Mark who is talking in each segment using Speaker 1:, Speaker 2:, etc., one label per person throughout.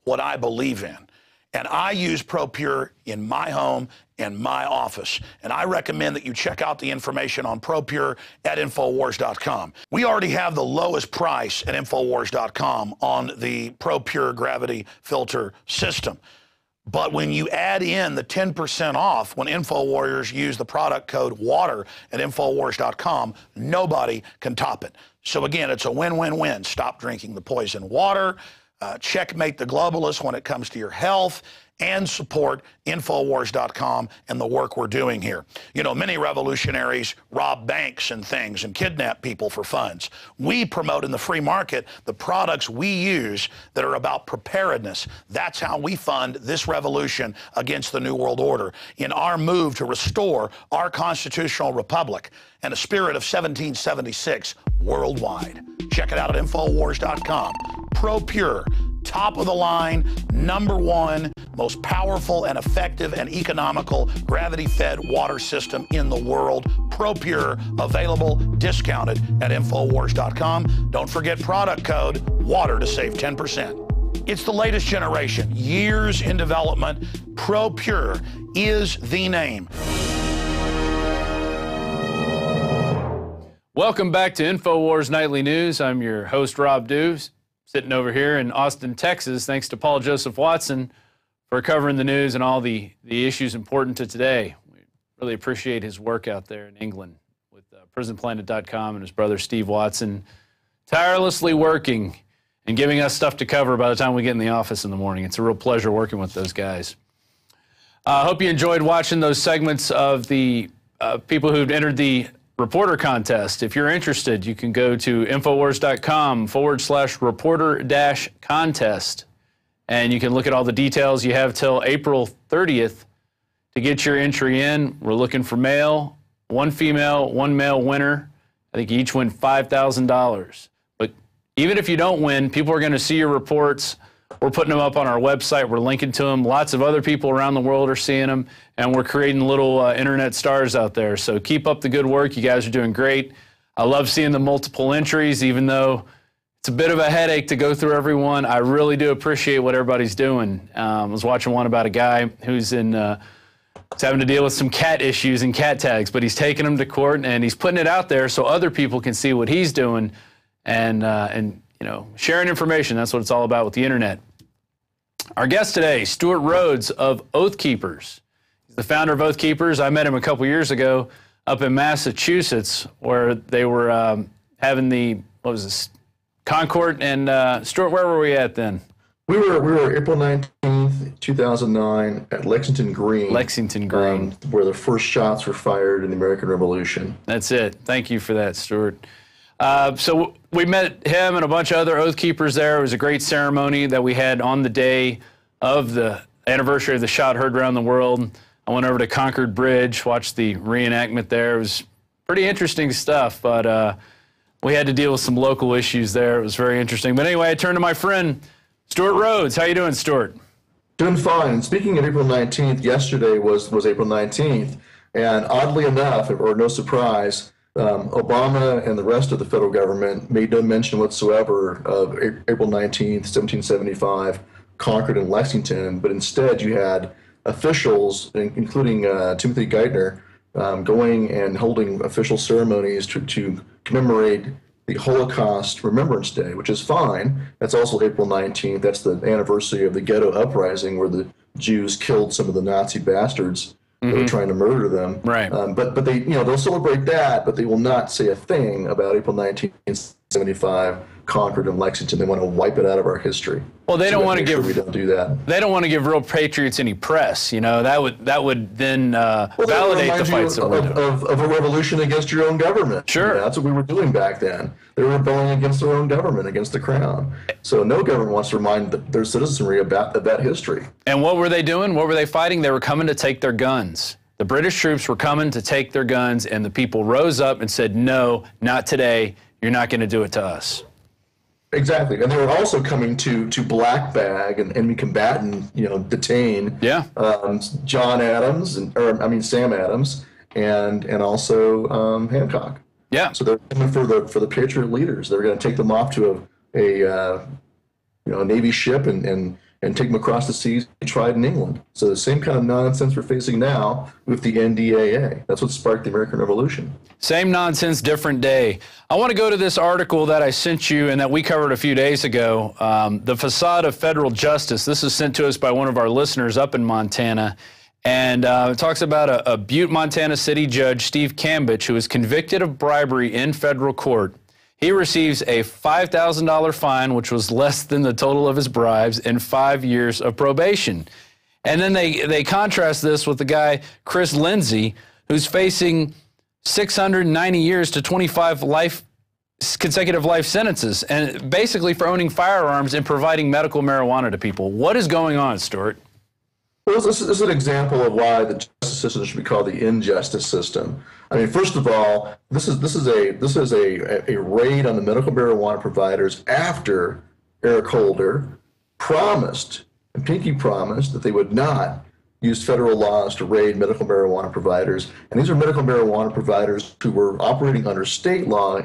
Speaker 1: what I believe in. And I use ProPure in my home and my office. And I recommend that you check out the information on ProPure at INFOWARS.com. We already have the lowest price at INFOWARS.com on the ProPure gravity filter system. But when you add in the 10% off when InfoWarriors use the product code WATER at InfoWars.com, nobody can top it. So again, it's a win-win-win. Stop drinking the poison water, checkmate the globalists when it comes to your health, and support InfoWars.com and the work we're doing here. You know, many revolutionaries rob banks and things and kidnap people for funds. We promote in the free market the products we use that are about preparedness. That's how we fund this revolution against the New World Order in our move to restore our constitutional republic and a spirit of 1776 worldwide. Check it out at InfoWars.com. ProPure, top of the line, #1, most powerful and effective and economical gravity-fed water system in the world. ProPure, available, discounted at InfoWars.com. Don't forget product code WATER to save 10%. It's the latest generation, years in development. ProPure is the name.
Speaker 2: Welcome back to InfoWars Nightly News. I'm your host, Rob Dews, sitting over here in Austin, Texas. Thanks to Paul Joseph Watson for covering the news and all the issues important to today. We really appreciate his work out there in England with PrisonPlanet.com and his brother Steve Watson, tirelessly working and giving us stuff to cover by the time we get in the office in the morning. It's a real pleasure working with those guys. I hope you enjoyed watching those segments of the people who've entered the reporter contest. If you're interested, you can go to InfoWars.com/reporter-contest, and you can look at all the details. You have till April 30th to get your entry in. We're looking for male, 1 female, 1 male winner. I think you each win $5,000. But even if you don't win, people are going to see your reports. We're putting them up on our website. We're linking to them. Lots of other people around the world are seeing them, and we're creating little internet stars out there. So keep up the good work. You guys are doing great. I love seeing the multiple entries, even though it's a bit of a headache to go through everyone. I really do appreciate what everybody's doing. I was watching one about a guy who's having to deal with some cat issues and cat tags, but he's taking them to court, and he's putting it out there so other people can see what he's doing and you know, sharing information. That's what it's all about with the internet. Our guest today, Stuart Rhodes of Oath Keepers. He's the founder of Oath Keepers. I met him a couple years ago up in Massachusetts, where they were having the, what was this, Concord. And Stuart, where were we at then?
Speaker 3: We were April 19th, 2009 at Lexington Green.
Speaker 2: Lexington Green.
Speaker 3: Where the first shots were fired in the American Revolution.
Speaker 2: That's it. Thank you for that, Stuart. So we met him and a bunch of other Oath Keepers there. It was a great ceremony that we had on the day of the anniversary of the shot heard around the world. I went over to Concord Bridge, watched the reenactment there. It was pretty interesting stuff, but we had to deal with some local issues there. It was very interesting. But anyway, I turned to my friend, Stuart Rhodes. How you doing, Stuart?
Speaker 3: Doing fine. Speaking of April 19th, yesterday was April 19th, and oddly enough, or no surprise, Obama and the rest of the federal government made no mention whatsoever of April 19th, 1775, Concord and Lexington, but instead you had officials, including Timothy Geithner, going and holding official ceremonies to commemorate the Holocaust Remembrance Day, which is fine. That's also April 19th. That's the anniversary of the Ghetto Uprising, where the Jews killed some of the Nazi bastards that were trying to murder them.
Speaker 2: Right.
Speaker 3: But they, they'll celebrate that, but they will not say a thing about April 1975, Concord and Lexington. They want to wipe it out of our history.
Speaker 2: Well, they don't want to give.
Speaker 3: We don't do that.
Speaker 2: They don't want to give real patriots any press. You know, that would then validate the fights that we're doing.
Speaker 3: Of a revolution against your own government.
Speaker 2: Sure.
Speaker 3: That's what we were doing back then. They were rebelling against their own government, against the crown. So no government wants to remind their citizenry about that history.
Speaker 2: And what were they doing? What were they fighting? They were coming to take their guns. The British troops were coming to take their guns, and the people rose up and said, "No, not today. You're not going to do it to us."
Speaker 3: Exactly, and they were also coming to black bag and enemy combatant, detain.
Speaker 2: Yeah.
Speaker 3: John Adams Sam Adams and also Hancock.
Speaker 2: Yeah.
Speaker 3: So they're coming for the Patriot leaders. They're going to take them off to a Navy ship and and take them across the seas and tried in England. So the same kind of nonsense we're facing now with the NDAA. That's what sparked the American Revolution.
Speaker 2: Same nonsense, different day. I want to go to this article that I sent you and that we covered a few days ago, The Facade of Federal Justice. This is sent to us by one of our listeners up in Montana. And it talks about a Butte, Montana city judge, Steve Cambich, who was convicted of bribery in federal court. He receives a $5,000 fine, which was less than the total of his bribes, and 5 years of probation. And then they contrast this with the guy, Chris Lindsay, who's facing 690 years to 25 consecutive life sentences, and basically for owning firearms and providing medical marijuana to people. What is going on, Stuart?
Speaker 3: Well, this is an example of why the justice system should be called the injustice system. I mean, first of all, this is a raid on the medical marijuana providers after Eric Holder promised, and Pinky promised, that they would not use federal laws to raid medical marijuana providers. And these are medical marijuana providers who were operating under state law,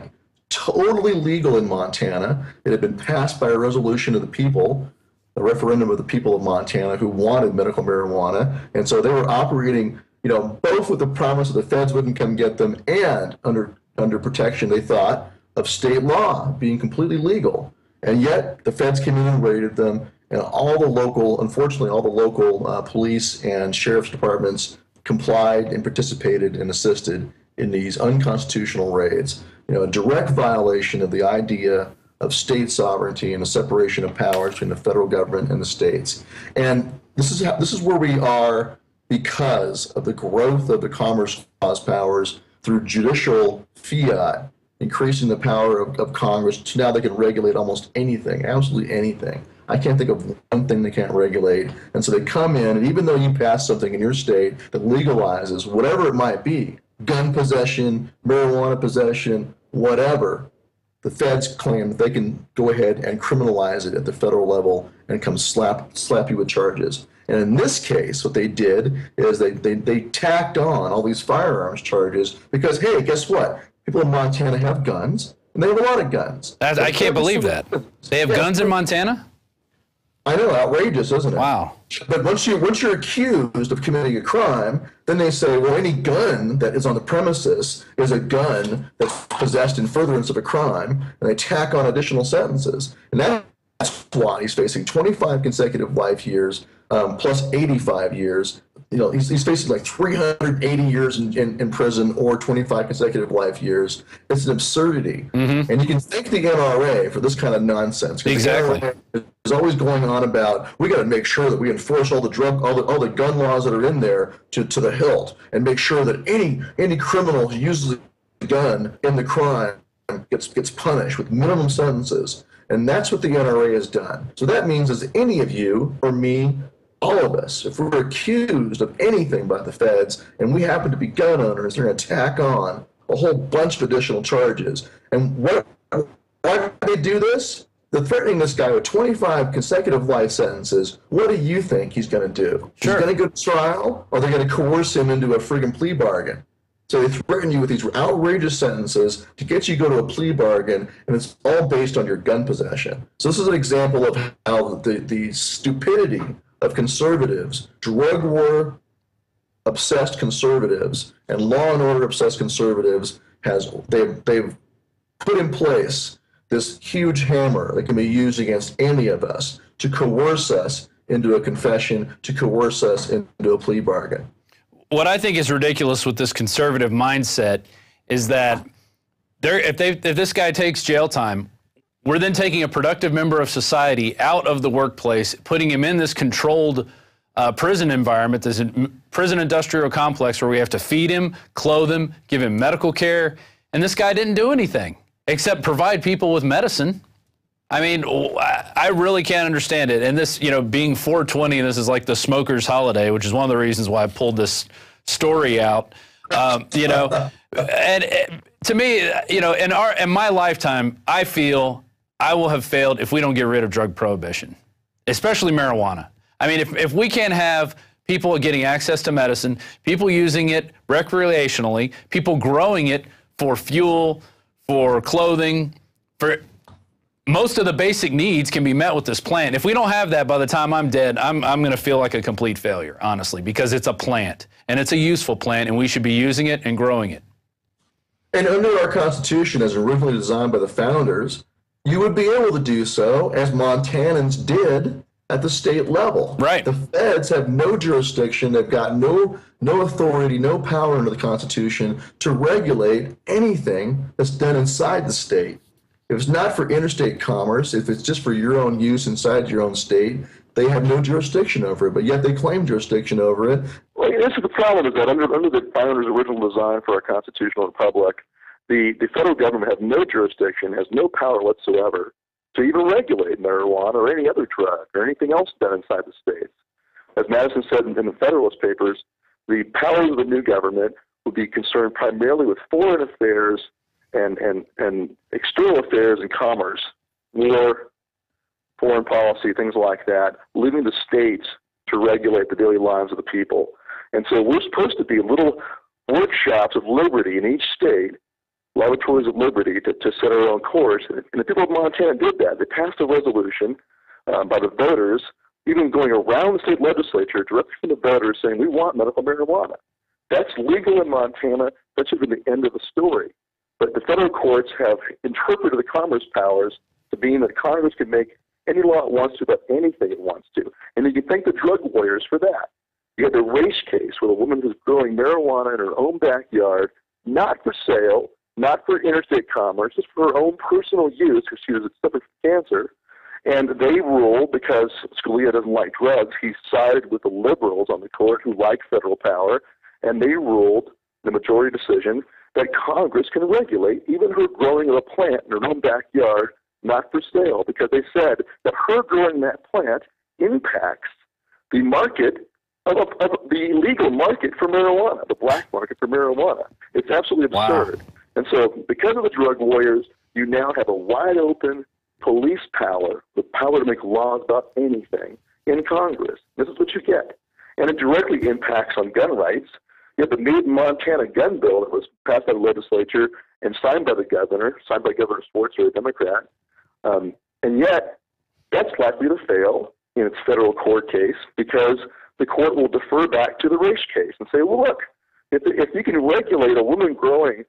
Speaker 3: totally legal in Montana. It had been passed by a resolution of the people, a referendum of the people of Montana who wanted medical marijuana. And so they were operating, both with the promise that the feds wouldn't come get them and under protection, they thought, of state law being completely legal. And yet the feds came in and raided them, and unfortunately, all the local police and sheriff's departments complied and participated and assisted in these unconstitutional raids. A direct violation of the idea of state sovereignty and the separation of powers between the federal government and the states. And this is where we are because of the growth of the Commerce Clause powers through judicial fiat, increasing the power of Congress to now they can regulate almost anything, absolutely anything. I can't think of one thing they can't regulate. And so they come in, and even though you pass something in your state that legalizes whatever it might be, gun possession, marijuana possession, whatever, the feds claim that they can go ahead and criminalize it at the federal level and come slap you with charges. And in this case, what they did is they tacked on all these firearms charges because, hey, guess what? People in Montana have guns, and they have a lot of guns.
Speaker 2: I can't believe that. They have guns in Montana?
Speaker 3: I know, outrageous, isn't it?
Speaker 2: Wow.
Speaker 3: But once you're accused of committing a crime, then they say, well, any gun that is on the premises is a gun that's possessed in furtherance of a crime, and they tack on additional sentences. And that's why he's facing 25 consecutive life years, plus 85 years. He's facing like 380 years in prison or 25 consecutive life years. It's an absurdity. Mm-hmm. And you can thank the NRA for this kind of nonsense.
Speaker 2: Exactly.
Speaker 3: The NRA is always going on about, we got to make sure that we enforce all the gun laws that are in there to the hilt, and make sure that any criminal who uses a gun in the crime gets punished with minimum sentences. And that's what the NRA has done. So that means as any of you or me, all of us, if we're accused of anything by the feds and we happen to be gun owners, they're going to tack on a whole bunch of additional charges. And why do they do this? They're threatening this guy with 25 consecutive life sentences. What do you think he's going to do?
Speaker 2: Sure.
Speaker 3: He's going to go to trial, or they're going to coerce him into a friggin' plea bargain? So they threaten you with these outrageous sentences to get you to go to a plea bargain, and it's all based on your gun possession. So this is an example of how the stupidity of conservatives, drug war obsessed conservatives, and law and order obsessed conservatives they've put in place this huge hammer that can be used against any of us to coerce us into a confession, to coerce us into a plea bargain.
Speaker 2: What I think is ridiculous with this conservative mindset is that if this guy takes jail time, we're then taking a productive member of society out of the workplace, putting him in this controlled prison environment, this prison industrial complex where we have to feed him, clothe him, give him medical care. And this guy didn't do anything except provide people with medicine. I mean, I really can't understand it. And this, being 420, this is like the smoker's holiday, which is one of the reasons why I pulled this story out. And to me, in my lifetime, I feel I will have failed if we don't get rid of drug prohibition, especially marijuana. I mean, if we can't have people getting access to medicine, people using it recreationally, people growing it for fuel, for clothing, for most of the basic needs can be met with this plant. If we don't have that by the time I'm dead, I'm going to feel like a complete failure, honestly, because it's a plant, and it's a useful plant, and we should be using it and growing it.
Speaker 3: And under our Constitution, as originally designed by the founders, you would be able to do so, as Montanans did, at the state level.
Speaker 2: Right.
Speaker 3: The feds have no jurisdiction. They've got no authority, no power under the Constitution to regulate anything that's done inside the state. If it's not for interstate commerce, if it's just for your own use inside your own state, they have no jurisdiction over it, but yet they claim jurisdiction over it.
Speaker 4: Well, this is the problem, is that under the founders' original design for our constitutional republic, the federal government has no jurisdiction, has no power whatsoever to even regulate marijuana or any other drug or anything else done inside the states. As Madison said in the Federalist Papers, the powers of the new government would be concerned primarily with foreign affairs and external affairs and commerce, war, foreign policy, things like that, leaving the states to regulate the daily lives of the people. And so we're supposed to be little workshops of liberty in each state, laboratories of liberty to set our own course. And the people of Montana did that. They passed a resolution by the voters, even going around the state legislature directly from the voters saying, we want medical marijuana. That's legal in Montana. That should be the end of the story. But the federal courts have interpreted the commerce powers to mean that Congress can make any law it wants to about anything it wants to. And you can thank the drug warriors for that. You had the race case where the woman was growing marijuana in her own backyard, not for sale, not for interstate commerce, just for her own personal use because she was suffering from cancer. And they ruled, because Scalia doesn't like drugs, he sided with the liberals on the court who like federal power, and they ruled, the majority decision, that Congress can regulate even her growing of a plant in her own backyard, not for sale, because they said that her growing that plant impacts the market of the legal market for marijuana, the black market for marijuana. It's absolutely absurd. Wow. And so because of the drug warriors, you now have a wide open police power, the power to make laws about anything in Congress. This is what you get. And it directly impacts on gun rights. You have the Made in Montana gun bill that was passed by the legislature and signed by the governor, signed by Governor Schwartz, a Democrat. And yet, that's likely to fail in its federal court case because the court will defer back to the race case and say, well, look, if you can regulate a woman growing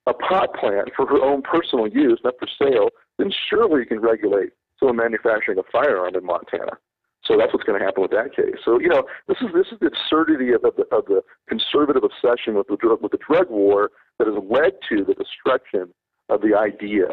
Speaker 4: a pot plant for her own personal use, not for sale, then surely you can regulate someone manufacturing a firearm in Montana. So that's what's going to happen with that case. So, you know, this is the absurdity of the conservative obsession with the drug war that has led to the destruction of the idea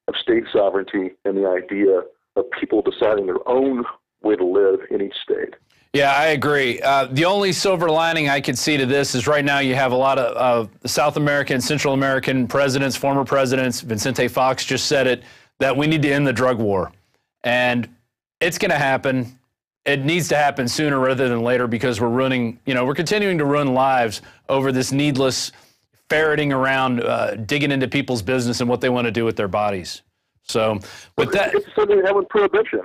Speaker 4: of state sovereignty and the idea of people deciding their own way to live in each state.
Speaker 2: Yeah, I agree. The only silver lining I could see to this is right now you have a lot of South American, Central American presidents, former presidents, Vicente Fox just said it, that we need to end the drug war. And it's going to happen. It needs to happen sooner rather than later because we're continuing to ruin lives over this needless ferreting around, digging into people's business and what they want to do with their bodies. So with that,
Speaker 4: it's something that happened with prohibition.